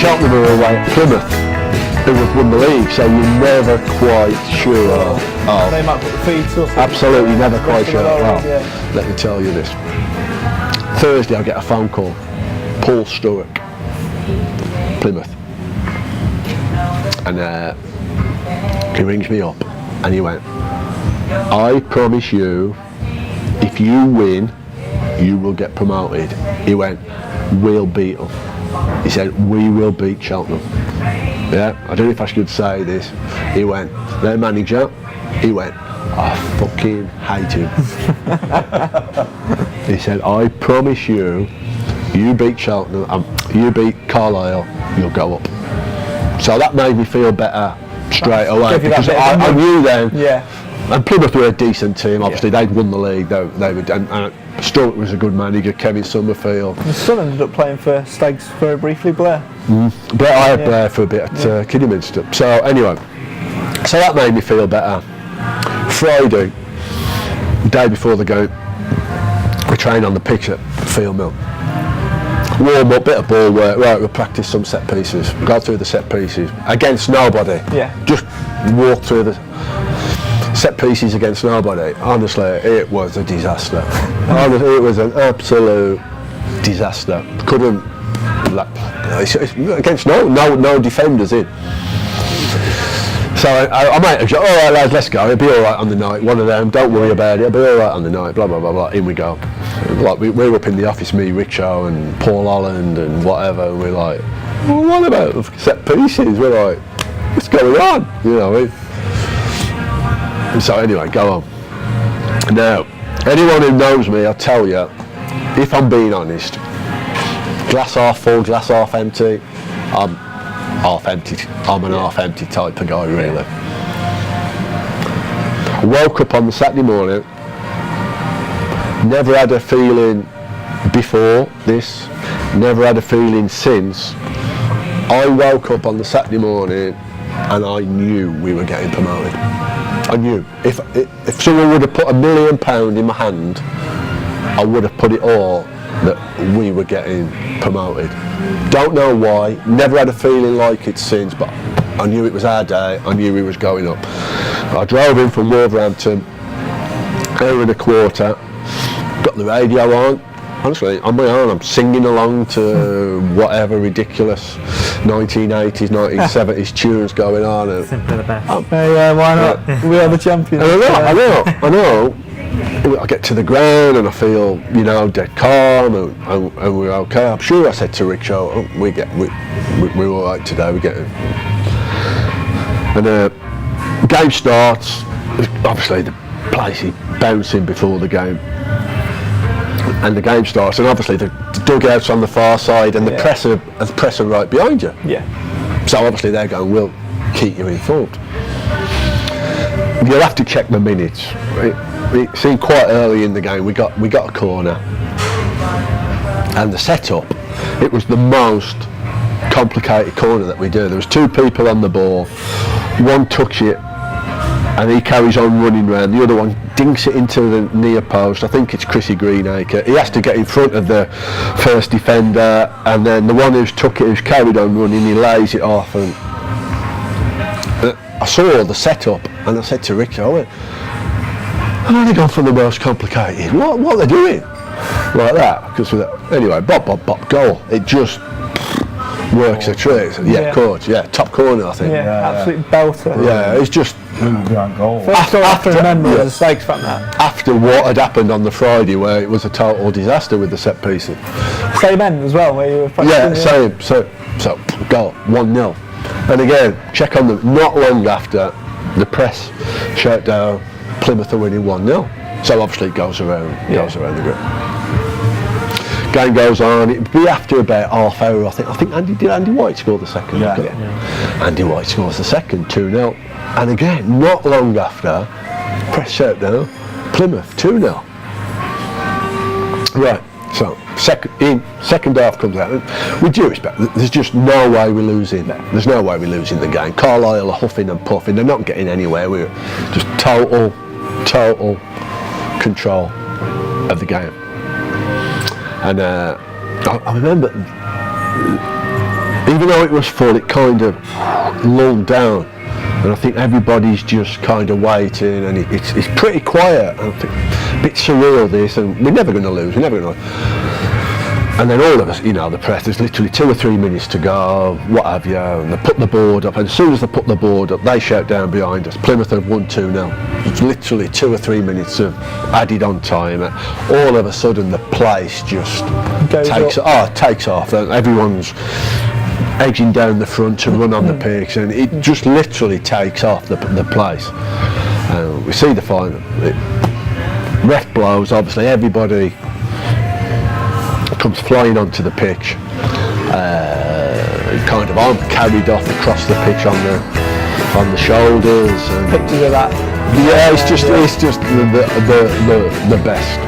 Cheltenham were away at Plymouth, who have won the league, so you're never quite sure. They might put the feet up. Absolutely never quite sure. Well, Yeah. let me tell you this. Thursday I get a phone call. Paul Stuart, Plymouth. And he rings me up and he went, I promise you, if you win, you will get promoted. He went, we'll beat them. He said, we will beat Cheltenham. Yeah, I don't know if I should say this. He went, their manager, he went, I fucking hate him. He said, I promise you, you beat Cheltenham, you beat Carlisle, you'll go up. So that made me feel better straight away, because I knew then. Yeah. And Plymouth were a decent team, obviously. They'd won the league, they were, and Stuart was a good manager, Kevin Summerfield. His son ended up playing for Stags very briefly, Blair. Blair, I had Blair for a bit at Kidderminster. So anyway, so that made me feel better. Friday, day before the game, we trained on the pitch at Field Mill. Warm up, bit of ball work, right, we'll practice some set pieces, go through the set pieces, against nobody. Yeah. Just walk through the set pieces against nobody. Honestly, it was a disaster. Honestly, it was an absolute disaster. Couldn't, like, it's against no defenders in. So I might have said, all right lads, let's go, it'll be all right on the night, one of them, don't worry about it, it'll be all right on the night, blah blah blah blah, in we go. Like we were up in the office, me, Richo and Paul Holland and whatever, and we're like, well, what about set pieces? We're like, what's going on? You know. So anyway, go on. Now, anyone who knows me, I'll tell you, if I'm being honest, glass half full, glass half empty, I'm half empty. I'm an half empty type of guy, really. I woke up on the Saturday morning, never had a feeling before this, never had a feeling since. I woke up on the Saturday morning and I knew we were getting promoted. I knew. If someone would have put £1 million in my hand, I would have put it all that we were getting promoted. Don't know why, never had a feeling like it since, but I knew it was our day, I knew we was going up. I drove in from Wolverhampton, hour and a quarter, got the radio on, honestly, on my own, I'm singing along to whatever ridiculous 1980s, 1970s tunes going on. And Simply the best. Yeah, why not? Yeah. We are the champions. I know. I get to the ground and I feel, dead calm and we're okay. I'm sure I said to Richo, we're all right today, we're getting. And game starts, obviously the place is bouncing before the game. And the game starts, and obviously the dugout's on the far side and the press are right behind you. Yeah. So obviously they're going, we'll keep you informed. You'll have to check the minutes. It seemed quite early in the game, we got a corner. And the setup, it was the most complicated corner that we do. There was two people on the ball, one touch it and he carries on running round, the other one dinks it into the near post. I think it's Chrissy Greenacre. He has to get in front of the first defender, and then the one who's carried on running, he lays it off. And I saw the setup and I said to Rick, I went, how they gone for the most complicated? What are they doing? Like that. Because anyway, bop, goal. It just works a trick. Yeah, coach. Yeah, top corner, I think. Yeah, absolute belter. Yeah, it's just. Goal. First I can remember as a Stakes fan that. After what had happened on the Friday, where it was a total disaster with the set pieces. Same end as well, where you were practicing. Yeah, same. So goal 1-0, and again check on them. Not long after, the press shut down. Plymouth are winning 1-0. So obviously it goes around the group. Game goes on. It'd be after about half hour. I think Andy White scored the second. Yeah. Andy White scores the second, 2-0. And again, not long after, press shut down. Plymouth 2-0. Right. So second half comes out. With due respect, there's just no way we're losing. There's no way we're losing the game. Carlisle are huffing and puffing. They're not getting anywhere. We're just total control of the game. And I remember even though it was full, it kind of lulled down, and I think everybody's just kind of waiting, and it's pretty quiet. And I think a bit surreal this, and we're never going to lose. We're never going to. And then all of us, the press, there's literally 2 or 3 minutes to go, what have you, and they put the board up, and as soon as they put the board up, they shout down behind us, Plymouth have won 2-0. It's literally 2 or 3 minutes of added on time. All of a sudden the place just takes off. Everyone's edging down the front to run on the pitch, and it just literally takes off the place. We see the final. Ref blows, obviously everybody comes flying onto the pitch. I'm carried off across the pitch on the shoulders. And pictures of that. Yeah, it's just the best.